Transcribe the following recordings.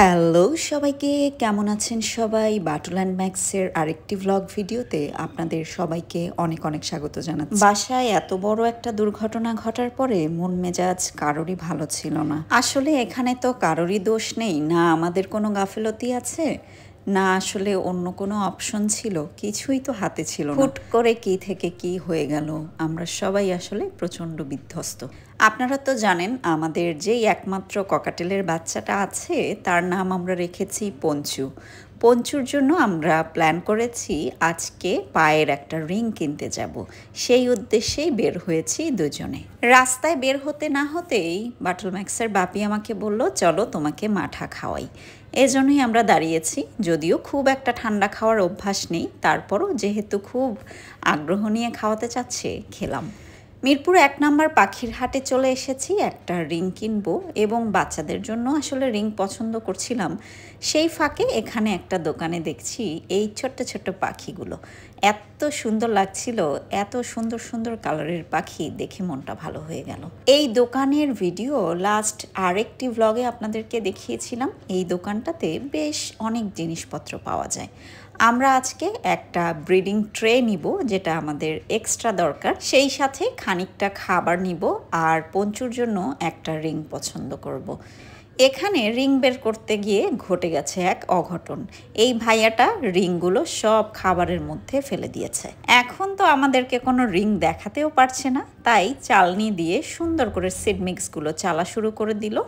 Hello সবাইকে, কেমন আছেন সবাই? বাটুল অ্যান্ড ম্যাক্সের আরেকটি ভ্লগ ভিডিওতে আপনাদের সবাইকে অনেক অনেক স্বাগত জানাচ্ছি। বাসায় এত বড় একটা দুর্ঘটনা ঘটার পরে মন মেজাজ কারোরই ভালো ছিল না। আসলে এখানে তো কারোরই দোষ নেই, না আমাদের কোনো গাফিলতি আছে, না আসলে অন্য কোনো অপশন ছিল, কিছুই তো হাতে ছিল না। হুট করে কি থেকে কি হয়ে গেল, আমরা সবাই আসলে প্রচণ্ড বিধ্বস্ত। আপনারা তো জানেন আমাদের যেই একমাত্র ককাটেলের বাচ্চাটা আছে তার নাম আমরা রেখেছি পঞ্চু। পঞ্চুর জন্য আমরা প্ল্যান করেছি আজকে পায়ের একটা রিং কিনতে যাব, সেই উদ্দেশ্যেই বের হয়েছি দুজনে। রাস্তায় বের হতে না হতেই বাটুল ম্যাক্সের বাপি আমাকে বলল, চলো তোমাকে মাঠা খাওয়াই। এজন্যই আমরা দাঁড়িয়েছি। যদিও খুব একটা ঠান্ডা খাওয়ার অভ্যাস নেই, তারপরও যেহেতু খুব আগ্রহ নিয়ে খাওয়াতে চাচ্ছে, খেলাম। মিরপুর ১ নম্বর পাখির হাটে চলে এসেছি, একটা রিং কিনবো এবং বাচ্চাদের জন্য আসলে রিং পছন্দ করছিলাম। সেই ফাঁকে এখানে একটা দোকানে দেখছি এই ছোট্ট ছোট্ট পাখিগুলো এত সুন্দর লাগছিল, এত সুন্দর সুন্দর কালারের পাখি দেখে মনটা ভালো হয়ে গেল। এই দোকানের ভিডিও লাস্ট আরেকটি ভ্লগে আপনাদেরকে দেখিয়েছিলাম। এই দোকানটাতে বেশ অনেক জিনিসপত্র পাওয়া যায়। আমরা আজকে একটা ব্রিডিং ট্রে নিব, যেটা আমাদের এক্সট্রা দরকার, সেই সাথে খানিকটা খাবার নিব আর পঞ্চুর জন্য একটা রিং পছন্দ করব। এখানে রিং বের করতে গিয়ে ঘটে গেছে এক অঘটন। এই ভাইয়াটা রিংগুলো সব খাবারের মধ্যে ফেলে দিয়েছে। এখন তো আমাদেরকে কোনো রিং দেখাতেও পারছে না, তাই চালনি দিয়ে সুন্দর করে সিড মিক্সগুলো চালা শুরু করে দিল।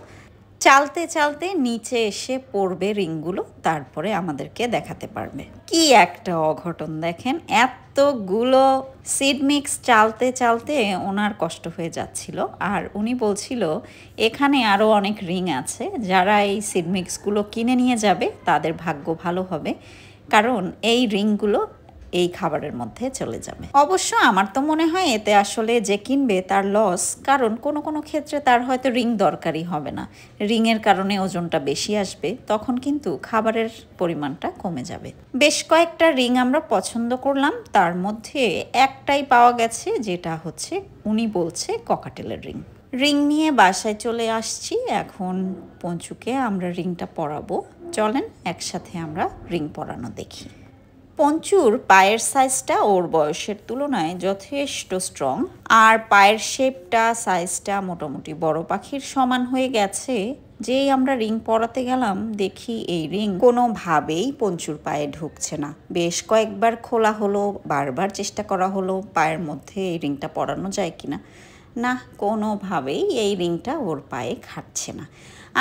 চালতে চালতে নিচে এসে পড়বে রিংগুলো, তারপরে আমাদেরকে দেখাতে পারবে। কি একটা অঘটন দেখেন, এতগুলো সিড মিক্স চালতে চালতে ওনার কষ্ট হয়ে যাচ্ছিল। আর উনি বলছিল এখানে আরও অনেক রিং আছে, যারা এই সিড মিক্সগুলো কিনে নিয়ে যাবে তাদের ভাগ্য ভালো হবে, কারণ এই রিংগুলো এই খাবারের মধ্যে চলে যাবে। অবশ্য আমার তো মনে হয় এতে আসলে যে কিনবে তার লস, কারণ কোনো কোনো ক্ষেত্রে তার হয়তো রিং দরকারই হবে না, রিংয়ের কারণে ওজনটা বেশি আসবে, তখন কিন্তু খাবারের পরিমাণটা কমে যাবে। বেশ কয়েকটা রিং আমরা পছন্দ করলাম, তার মধ্যে একটাই পাওয়া গেছে, যেটা হচ্ছে উনি বলছে ককাটেলের রিং। রিং নিয়ে বাসায় চলে আসছি, এখন পঞ্চুকে আমরা রিংটা পরাবো। চলেন একসাথে আমরা রিং পরানো দেখি। পঞ্চুর পায়ের সাইজটা ওর বয়সের তুলনায় যথেষ্ট স্ট্রং, আর পায়ের শেপটা সাইজটা মোটামুটি বড় পাখির সমান হয়ে গেছে। যেই আমরা রিং পরাতে গেলাম, দেখি এই রিং কোনোভাবেই পঞ্চুর পায়ে ঢুকছে না। বেশ কয়েকবার খোলা হলো, বারবার চেষ্টা করা হলো পায়ের মধ্যে এই রিংটা পরানো যায় কিনা, না কোনোভাবেই এই রিংটা ওর পায়ে খাটছে না।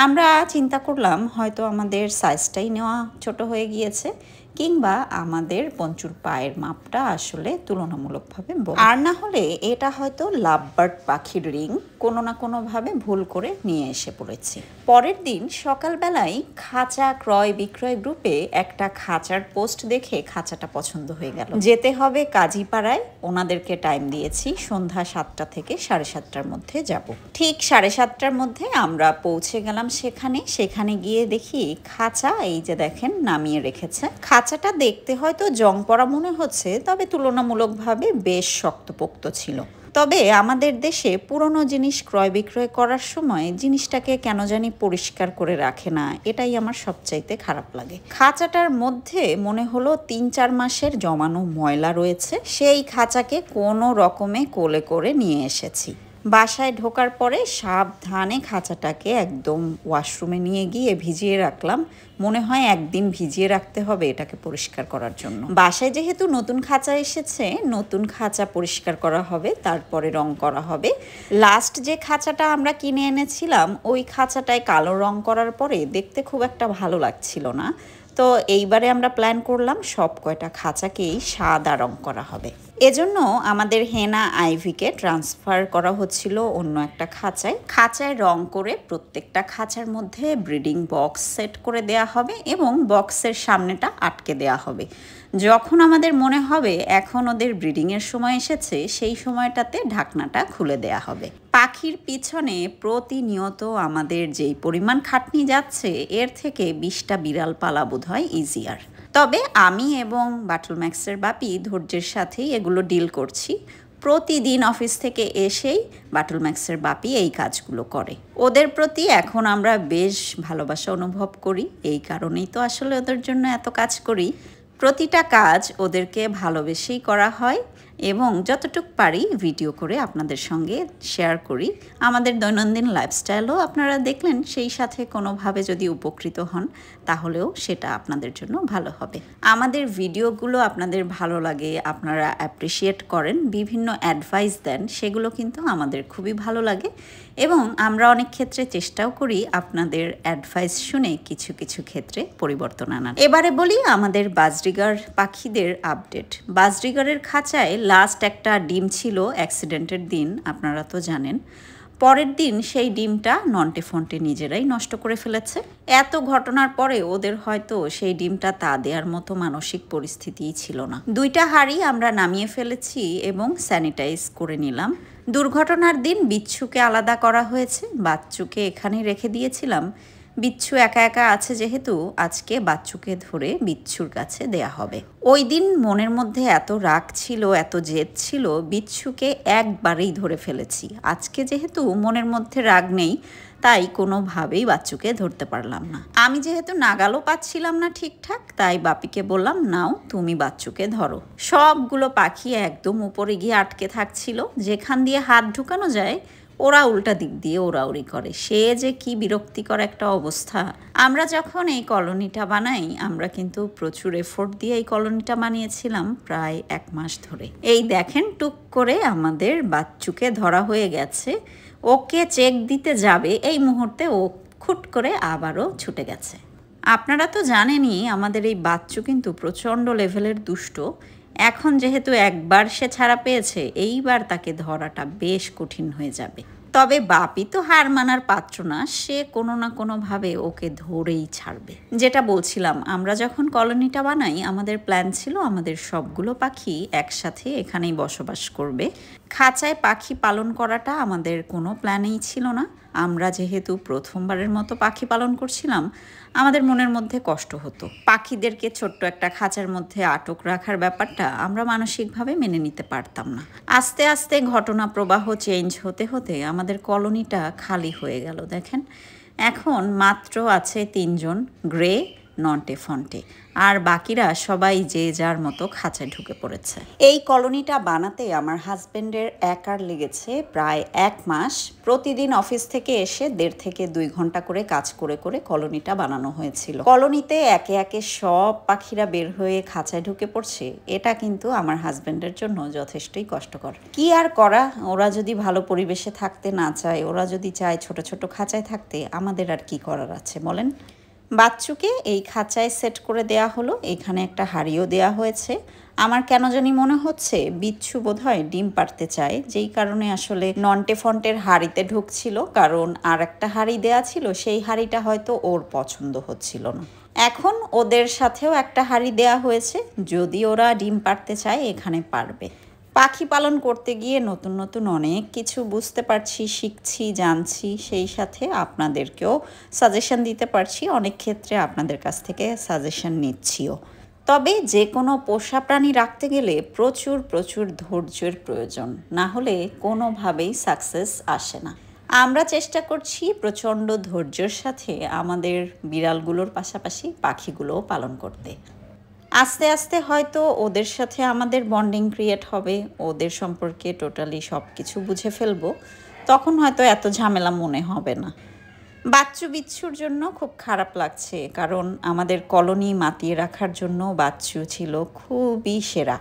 আমরা চিন্তা করলাম হয়তো আমাদের সাইজটাই নেওয়া ছোট হয়ে গিয়েছে, কিংবা আমাদের পঞ্চুর পায়ের মাপটা আসলে তুলনামূলকভাবে বড়, আর না হলে এটা হয়তো লাভবার্ড পাখির রিং কোনো না কোনোভাবে ভুল করে নিয়ে এসে পড়েছে। পরের দিন সকালবেলায় খাঁচা ক্রয় বিক্রয় গ্রুপে একটা খাঁচার পোস্ট দেখে খাঁচাটা পছন্দ হয়ে গেল। যেতে হবে কাজীপাড়ায়, ওনাদেরকে টাইম দিয়েছি সন্ধ্যা 7টা থেকে 7:30টার মধ্যে যাব। ঠিক 7:30টার মধ্যে আমরা পৌঁছে গেলাম সেখানে গিয়ে দেখি খাঁচা এই যে দেখেন নামিয়ে রেখেছে। খাঁচাটা দেখতে হয়তো জং পড়া মনে হচ্ছে, তবে তুলনামূলকভাবে বেশ শক্তপোক্ত ছিল। তবে আমাদের দেশে পুরনো জিনিস ক্রয় বিক্রয় করার সময় জিনিসটাকে কেন জানি পরিষ্কার করে রাখে না, এটাই আমার সবচাইতে খারাপ লাগে। খাঁচাটার মধ্যে মনে হলো ৩-৪ মাসের জমানো ময়লা রয়েছে, সেই খাঁচাকে কোনো রকমে কোলে করে নিয়ে এসেছি। বাসায় ঢোকার পরে সাবধানে খাঁচাটাকে একদম ওয়াশরুমে নিয়ে গিয়ে ভিজিয়ে রাখলাম। মনে হয় একদিন ভিজিয়ে রাখতে হবে এটাকে পরিষ্কার করার জন্য। বাসায় যেহেতু নতুন খাঁচা এসেছে, নতুন খাঁচা পরিষ্কার করা হবে, তারপরে রং করা হবে। লাস্ট যে খাঁচাটা আমরা কিনে এনেছিলাম, ওই খাঁচাটায় কালো রং করার পরে দেখতে খুব একটা ভালো লাগছিল না। তো এইবারে আমরা প্ল্যান করলাম সব কয়টা খাঁচাকেই সাদা রং করা হবে। এজন্য আমাদের হেনা আইভিকে ট্রান্সফার করা হচ্ছিল অন্য একটা খাঁচায় রং করে প্রত্যেকটা খাঁচার মধ্যে ব্রিডিং বক্স সেট করে দেয়া হবে এবং বক্সের সামনেটা আটকে দেয়া হবে। যখন আমাদের মনে হবে এখন ওদের ব্রিডিংয়ের সময় এসেছে, সেই সময়টাতে ঢাকনাটা খুলে দেয়া হবে। পাখির পিছনে প্রতিনিয়ত আমাদের যেই পরিমাণ খাটনি যাচ্ছে, এর থেকে 20টা বিড়াল পালা বোধ হয় ইজিয়ার। তবে আমি এবং বাটুল ম্যাক্সের বাপি ধৈর্যের সাথেই এগুলো ডিল করছি। প্রতিদিন অফিস থেকে এসেই বাটুল ম্যাক্সের বাপি এই কাজগুলো করে। ওদের প্রতি এখন আমরা বেশ ভালোবাসা অনুভব করি, এই কারণেই তো আসলে ওদের জন্য এত কাজ করি। প্রতিটা কাজ ওদেরকে ভালোবেসেই করা হয় এবং যতটুকু পারি ভিডিও করে আপনাদের সঙ্গে শেয়ার করি। আমাদের দৈনন্দিন লাইফস্টাইলও আপনারা দেখলেন, সেই সাথে কোনোভাবে যদি উপকৃত হন তাহলেও সেটা আপনাদের জন্য ভালো হবে। আমাদের ভিডিওগুলো আপনাদের ভালো লাগে, আপনারা অ্যাপ্রিসিয়েট করেন, বিভিন্ন অ্যাডভাইস দেন, সেগুলো কিন্তু আমাদের খুবই ভালো লাগে এবং আমরা অনেক ক্ষেত্রে চেষ্টাও করি আপনাদের অ্যাডভাইস শুনে কিছু কিছু ক্ষেত্রে পরিবর্তন আনার। এবারে বলি আমাদের বাজরিগার পাখিদের আপডেট। বাজরিগারের খাঁচায় লাস্ট একটা ডিম ছিল অ্যাক্সিডেন্টের দিন, আপনারা তো জানেন। পরের দিন সেই ডিমটা নন্টে ফন্টে নিজেরাই নষ্ট করে ফেলেছে। এত ঘটনার পরে ওদের হয়তো সেই ডিমটা তা দেওয়ার মতো মানসিক পরিস্থিতিই ছিল না। 2টা হাঁড়ি আমরা নামিয়ে ফেলেছি এবং স্যানিটাইজ করে নিলাম। দুর্ঘটনার দিন বিচ্ছুকে আলাদা করা হয়েছে, বাচ্চুকে এখানেই রেখে দিয়েছিলাম। বিচ্ছু একা একা আছে যেহেতু আজকে বাচ্চুকে ধরে বিচ্ছুর কাছে দেয়া হবে। ওই দিন মনের মধ্যে এত রাগ ছিল, এত জেদ ছিল, বিচ্ছুকে একবারেই ধরে ফেলেছি। আজকে যেহেতু মনের মধ্যে রাগ নেই তাই কোনোভাবেই বাচ্চুকে ধরতে পারলাম না। আমি যেহেতু নাগালও পাচ্ছিলাম না ঠিকঠাক, তাই বাপিকে বললাম নাও তুমি বাচ্চুকে ধরো। সবগুলো পাখি একদম উপরে গিয়ে আটকে থাকছিল, যেখান দিয়ে হাত ঢুকানো যায় ওরা উল্টা দিক দিয়ে ওড়াউড়ি করে। সে যে কি বিরক্তিকর একটা অবস্থা। আমরা যখন এই কলোনিটা বানাই আমরা কিন্তু প্রচুর এফোর্ট দিয়ে এই কলোনিটা বানিয়েছিলাম প্রায় 1 মাস ধরে। এই দেখেন টুক করে আমাদের বাচ্চুকে ধরা হয়ে গেছে। ওকে চেক দিতে যাবে এই মুহূর্তে ও খুট করে আবারও ছুটে গেছে। আপনারা তো জানেনই আমাদের এই বাচ্চু কিন্তু প্রচণ্ড লেভেলের দুষ্ট। এখন যেহেতু একবার সে ছাড়া পেয়েছে, এইবার তাকে ধরাটা বেশ কঠিন হয়ে যাবে। তবে বাপি তো হার মানার পাত্র না, সে কোনো না কোনোভাবে ওকে ধরেই ছাড়বে। যেটা বলছিলাম, আমরা যখন কলোনিটা বানাই আমাদের প্ল্যান ছিল আমাদের সবগুলো পাখি একসাথে এখানেই বসবাস করবে। খাঁচায় পাখি পালন করাটা আমাদের কোনো প্ল্যানেই ছিল না। আমরা যেহেতু প্রথমবারের মতো পাখি পালন করছিলাম, আমাদের মনের মধ্যে কষ্ট হতো। পাখিদেরকে ছোট্ট একটা খাঁচার মধ্যে আটক রাখার ব্যাপারটা আমরা মানসিকভাবে মেনে নিতে পারতাম না। আস্তে আস্তে ঘটনা প্রবাহ চেঞ্জ হতে হতে আমাদের কলোনিটা খালি হয়ে গেল। দেখেন এখন মাত্র আছে 3 জন, গ্রে, নন্টে ফন্টে, আর বাকিরা সবাই যে যার মতো খাঁচায় ঢুকে পড়েছে। এই কলোনিটা বানাতে আমার হাজবেন্ডের একার লেগেছে প্রায় 1 মাস। প্রতিদিন অফিস থেকে এসে 1.5 থেকে 2 ঘন্টা করে কাজ করে করে কলোনিটা বানানো হয়েছিল। কলোনিতে একে একে সব পাখিরা বের হয়ে খাঁচায় ঢুকে পড়ছে, এটা কিন্তু আমার হাজবেন্ডের জন্য যথেষ্টই কষ্টকর। কি আর করা, ওরা যদি ভালো পরিবেশে থাকতে না চায়, ওরা যদি চায় ছোট ছোট খাঁচায় থাকতে, আমাদের আর কি করার আছে বলেন। বাচ্চুকে এই খাঁচায় সেট করে দেয়া হলো, এখানে একটা হাঁড়িও দেয়া হয়েছে। আমার কেন জানি মনে হচ্ছে বিচ্ছু বোধহয় ডিম পাড়তে চায়, যেই কারণে আসলে নন্টে ফন্টের হাঁড়িতে ঢুকছিল, কারণ আর একটা হাঁড়ি দেয়া ছিল, সেই হাঁড়িটা হয়তো ওর পছন্দ হচ্ছিল না। এখন ওদের সাথেও একটা হাঁড়ি দেয়া হয়েছে, যদি ওরা ডিম পাড়তে চায় এখানে পারবে। পাখি পালন করতে গিয়ে নতুন নতুন অনেক কিছু বুঝতে পারছি, শিখছি, জানছি, সেই সাথে আপনাদেরকেও সাজেশন দিতে পারছি। অনেক ক্ষেত্রে আপনাদের কাছ থেকে সাজেশন নিচ্ছিও। তবে যে কোনো পোষা প্রাণী রাখতে গেলে প্রচুর প্রচুর ধৈর্যের প্রয়োজন, না হলে কোনোভাবেই সাকসেস আসে না। আমরা চেষ্টা করছি প্রচণ্ড ধৈর্যের সাথে আমাদের বিড়ালগুলোর পাশাপাশি পাখিগুলোও পালন করতে। আস্তে আস্তে হয়তো ওদের সাথে আমাদের বন্ডিং ক্রিয়েট হবে, ওদের সম্পর্কে টোটালি সব কিছু বুঝে ফেলবো, তখন হয়তো এত ঝামেলা মনে হবে না। বাচ্চু বিচ্ছুর জন্য খুব খারাপ লাগছে, কারণ আমাদের কলোনি মাতিয়ে রাখার জন্য বাচ্চু ছিল খুবই সেরা।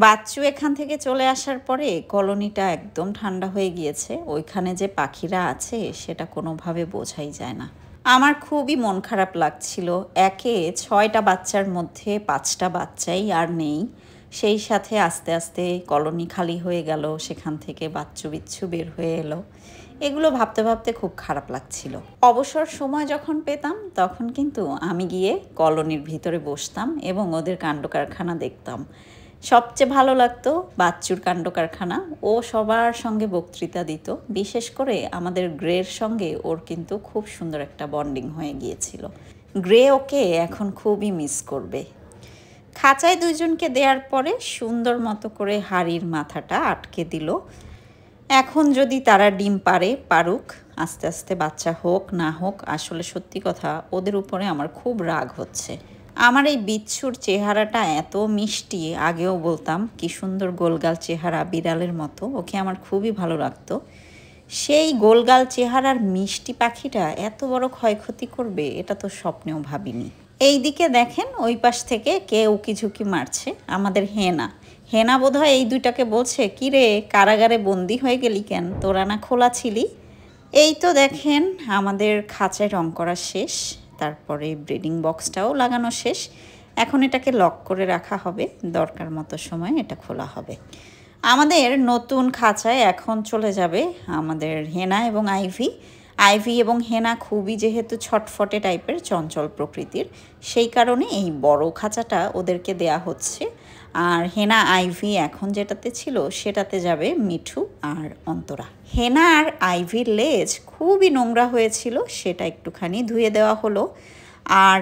বাচ্চু এখান থেকে চলে আসার পরে কলোনিটা একদম ঠান্ডা হয়ে গিয়েছে। ওইখানে যে পাখিরা আছে সেটা কোনোভাবে বোঝাই যায় না। আমার খুবই মন খারাপ লাগছিল। একে 6টা বাচ্চার মধ্যে 5টা বাচ্চাই আর নেই, সেই সাথে আস্তে আস্তে কলোনি খালি হয়ে গেল, সেখান থেকে বাচ্চু বিচ্ছু বের হয়ে এলো। এগুলো ভাবতে ভাবতে খুব খারাপ লাগছিল। অবসর সময় যখন পেতাম তখন কিন্তু আমি গিয়ে কলোনির ভিতরে বসতাম এবং ওদের কাণ্ড কারখানা দেখতাম। সবচেয়ে ভালো লাগতো বাচ্চুর কাণ্ড কারখানা। ও সবার সঙ্গে বক্তৃতা দিত, বিশেষ করে আমাদের গ্রের সঙ্গে ওর কিন্তু খুব সুন্দর একটা বন্ডিং হয়ে গিয়েছিল। গ্রে ওকে এখন খুবই মিস করবে। খাঁচায় দুইজনকে দেওয়ার পরে সুন্দর মতো করে হাঁড়ির মাথাটা আটকে দিল। এখন যদি তারা ডিম পারুক, আস্তে আস্তে বাচ্চা হোক না হোক, আসলে সত্যি কথা ওদের উপরে আমার খুব রাগ হচ্ছে। আমার এই বিচ্ছুর চেহারাটা এত মিষ্টি, আগেও বলতাম কি সুন্দর গোলগাল চেহারা, বিড়ালের মতো, ওকে আমার খুবই ভালো লাগতো। সেই গোলগাল চেহারার মিষ্টি পাখিটা এত বড় ক্ষয়ক্ষতি করবে এটা তো স্বপ্নেও ভাবিনি। এই দিকে দেখেন ওই পাশ থেকে কে উকি ঝুঁকি মারছে, আমাদের হেনা বোধহয় এই দুইটাকে বলছে, কি রে কারাগারে বন্দি হয়ে গেলি কেন, তোরা না খোলা ছিলি। এই তো দেখেন আমাদের খাঁচায় রং করা শেষ, তারপরে ব্রিডিং বক্সটাও লাগানো শেষ। এখন এটাকে লক করে রাখা হবে, দরকার মতো সময় এটা খোলা হবে। আমাদের নতুন খাঁচায় এখন চলে যাবে আমাদের হেনা এবং আইভি এবং হেনা খুবই যেহেতু ছটফটে টাইপের, চঞ্চল প্রকৃতির, সেই কারণে এই বড় খাঁচাটা ওদেরকে দেয়া হচ্ছে। আর হেনা আইভি এখন যেটাতে ছিল সেটাতে যাবে মিঠু আর অন্তরা। হেনা আর আইভির লেজ খুবই নোংরা হয়েছিল, সেটা একটুখানি ধুয়ে দেওয়া হলো। আর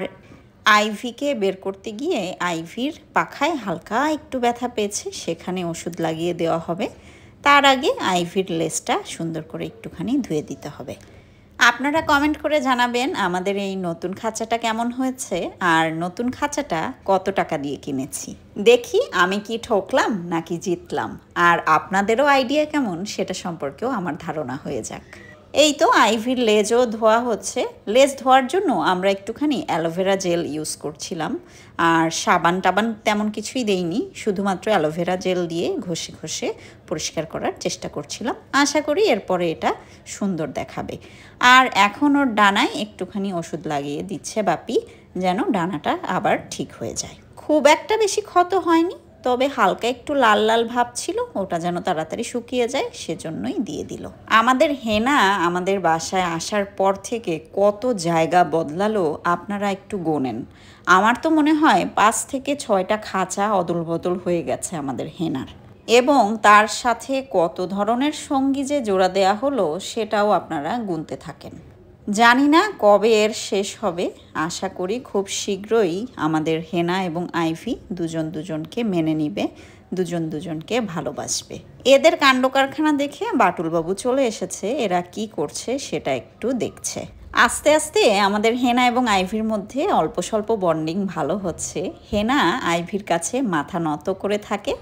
আইভিকে বের করতে গিয়ে আইভির পাখায় হালকা একটু ব্যথা পেয়েছে, সেখানে ওষুধ লাগিয়ে দেওয়া হবে। তার আগে আইভির লেজটা সুন্দর করে একটুখানি ধুয়ে দিতে হবে। আপনারা কমেন্ট করে জানাবেন আমাদের এই নতুন খাঁচাটা কেমন হয়েছে, আর নতুন খাঁচাটা কত টাকা দিয়ে কিনেছি। দেখি আমি কি ঠকলাম নাকি জিতলাম, আর আপনাদেরও আইডিয়া কেমন সেটা সম্পর্কেও আমার ধারণা হয়ে যাক। এই তো আইভির লেজও ধোয়া হচ্ছে। লেজ ধোয়ার জন্য আমরা একটুখানি অ্যালোভেরা জেল ইউজ করছিলাম, আর সাবান টাবান তেমন কিছুই দেইনি, শুধুমাত্র অ্যালোভেরা জেল দিয়ে ঘষে ঘষে পরিষ্কার করার চেষ্টা করছিলাম। আশা করি এরপরে এটা সুন্দর দেখাবে। আর এখন ওর ডানায় একটুখানি ওষুধ লাগিয়ে দিচ্ছে বাপি, যেন ডানাটা আবার ঠিক হয়ে যায়। খুব একটা বেশি ক্ষত হয়নি, তবে হালকা একটু লাল লাল ভাব ছিল, ওটা যেন তাড়াতাড়ি শুকিয়ে যায় সেজন্যই দিয়ে দিল। আমাদের হেনা আমাদের বাসায় আসার পর থেকে কত জায়গা বদলালো আপনারা একটু গোনেন। আমার তো মনে হয় 5 থেকে 6টা খাঁচা অদল বদল হয়ে গেছে আমাদের হেনার, এবং তার সাথে কত ধরনের সঙ্গী যে জোড়া দেয়া হলো সেটাও আপনারা গুনতে থাকেন। জানি না কবে এর শেষ হবে, আশা করি খুব শীঘ্রই আমাদের হেনা এবং আইভি দুজন দুজনকে মেনে নিবে, দুজন দুজনকে ভালোবাসবে। এদের কাণ্ড কারখানা দেখে বাটুলবাবু চলে এসেছে, এরা কি করছে সেটা একটু দেখছে। আস্তে আস্তে আমাদের হেনা এবং আইভির মধ্যে অল্প স্বল্প বন্ডিং ভালো হচ্ছে। হেনা আইভির কাছে মাথা নত করে থাকে,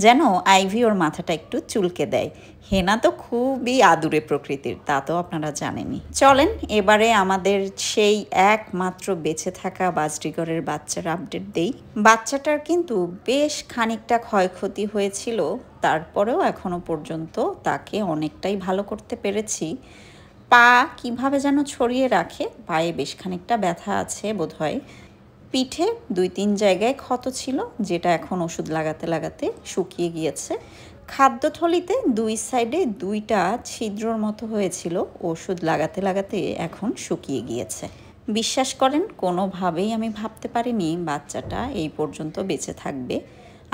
যেন আইভি ওর মাথাটা একটু চুলকে দেয়। হেনা তো খুবই আদুরে প্রকৃতির, তা তো আপনারা জানেনই। চলেন এবারে আমাদের সেই একমাত্র বেঁচে থাকা বাজরিগরের বাচ্চার আপডেট দেই। বাচ্চাটার কিন্তু বেশ খানিকটা ক্ষয়ক্ষতি হয়েছিল, তারপরেও এখনো পর্যন্ত তাকে অনেকটাই ভালো করতে পেরেছি। পা কিভাবে যেন ছড়িয়ে রাখে, পায়ে বেশ খানিকটা ব্যথা আছে বোধহয়। পিঠে 2-3 জায়গায় ক্ষত ছিল, যেটা এখন ওষুধ লাগাতে লাগাতে শুকিয়ে গিয়েছে। খাদ্যথলিতে 2 সাইডে 2টা ছিদ্রর মতো হয়েছিল, ওষুধ লাগাতে লাগাতে এখন শুকিয়ে গিয়েছে। বিশ্বাস করেন কোনোভাবেই আমি ভাবতে পারিনি বাচ্চাটা এই পর্যন্ত বেঁচে থাকবে।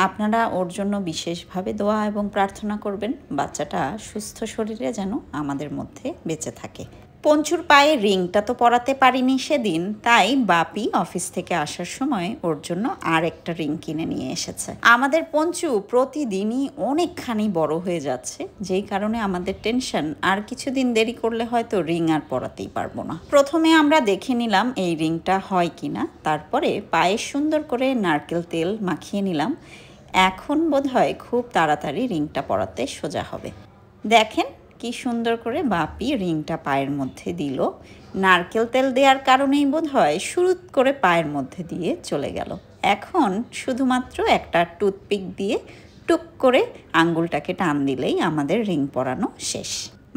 আপনারা ওর জন্য বিশেষভাবে দোয়া এবং প্রার্থনা করবেন, বাচ্চাটা সুস্থ শরীরে যেন আমাদের মধ্যে বেঁচে থাকে। পঞ্চুর পায়ে রিংটা তো পরাতে পারিনি সেদিন, তাই বাপি অফিস থেকে আসার সময় ওর জন্য আর একটা রিং কিনে নিয়ে এসেছে। আমাদের পঞ্চু প্রতিদিনই অনেকখানি বড় হয়ে যাচ্ছে, যেই কারণে আমাদের টেনশন আর কিছুদিন দেরি করলে হয়তো রিং আর পরাতেই পারবো না। প্রথমে আমরা দেখে নিলাম এই রিংটা হয় কিনা, তারপরে পায়ে সুন্দর করে নারকেল তেল মাখিয়ে নিলাম। এখন বোধহয় খুব তাড়াতাড়ি রিংটা পরাতে সোজা হবে। দেখেন কি সুন্দর করে বাপি রিংটা পায়ের মধ্যে দিল। নারকেল তেল দেওয়ার কারণেই বোধহয় শুরুত করে পায়ের মধ্যে দিয়ে চলে গেল। এখন শুধুমাত্র একটা টুথপিক দিয়ে টুক করে আঙ্গুলটাকে টান দিলেই আমাদের রিং পরানো শেষ।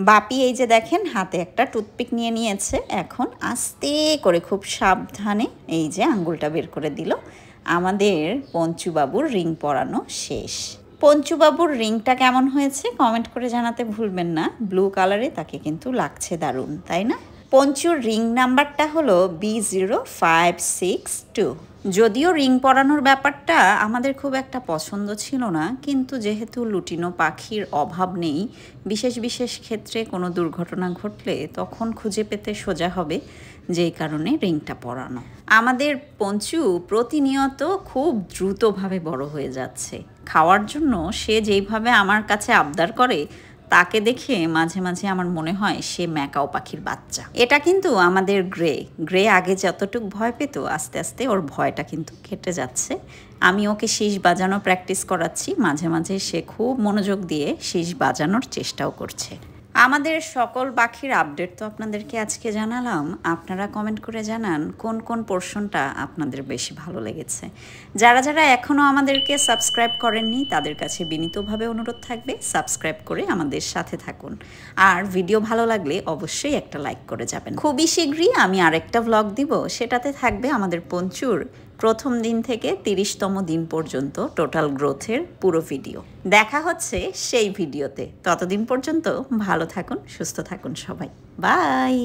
বাপি এই যে দেখেন হাতে একটা টুথপিক নিয়ে নিয়েছে, এখন আস্তে করে খুব সাবধানে এই যে আঙ্গুলটা বের করে দিল। আমাদের পঞ্চুবাবুর রিং পরানো শেষ। পঞ্চুবাবুর রিংটা কেমন হয়েছে কমেন্ট করে জানাতে ভুলবেন না। ব্লু কালারে তাকে কিন্তু লাগছে দারুণ, তাই না? পঞ্চুর রিং নাম্বারটা হলো B0562। যদিও রিং পরানোর ব্যাপারটা আমাদের খুব একটা পছন্দ ছিল না, কিন্তু যেহেতু লুটিনো পাখির অভাব নেই, বিশেষ বিশেষ ক্ষেত্রে কোনো দুর্ঘটনা ঘটলে তখন খুঁজে পেতে সোজা হবে, যেই কারণে রিংটা পরানো। আমাদের পঞ্চু প্রতিনিয়ত খুব দ্রুতভাবে বড় হয়ে যাচ্ছে। খাওয়ার জন্য সে যেইভাবে আমার কাছে আবদার করে, তাকে দেখে মাঝে মাঝে আমার মনে হয় সে ম্যাকাও পাখির বাচ্চা। এটা কিন্তু আমাদের গ্রে আগে যতটুক ভয় পেত, আস্তে আস্তে ওর ভয়টা কিন্তু কেটে যাচ্ছে। আমি ওকে শীষ বাজানো প্র্যাকটিস করাচ্ছি, মাঝে মাঝে সে খুব মনোযোগ দিয়ে শীষ বাজানোর চেষ্টাও করছে। আমাদের সকল পাখির আপডেট তো আপনাদেরকে আজকে জানালাম। আপনারা কমেন্ট করে জানান কোন কোন পোর্শনটা আপনাদের বেশি ভালো লেগেছে। যারা যারা এখনও আমাদেরকে সাবস্ক্রাইব করেননি, তাদের কাছে বিনীতভাবে অনুরোধ থাকবে সাবস্ক্রাইব করে আমাদের সাথে থাকুন। আর ভিডিও ভালো লাগলে অবশ্যই একটা লাইক করে যাবেন। খুবই শীঘ্রই আমি আরেকটা ভ্লগ দিব, সেটাতে থাকবে আমাদের পঞ্চুর প্রথম দিন থেকে 30তম দিন পর্যন্ত টোটাল গ্রোথের পুরো ভিডিও। দেখা হচ্ছে সেই ভিডিওতে। ততদিন পর্যন্ত ভালো থাকুন, সুস্থ থাকুন সবাই। বাই।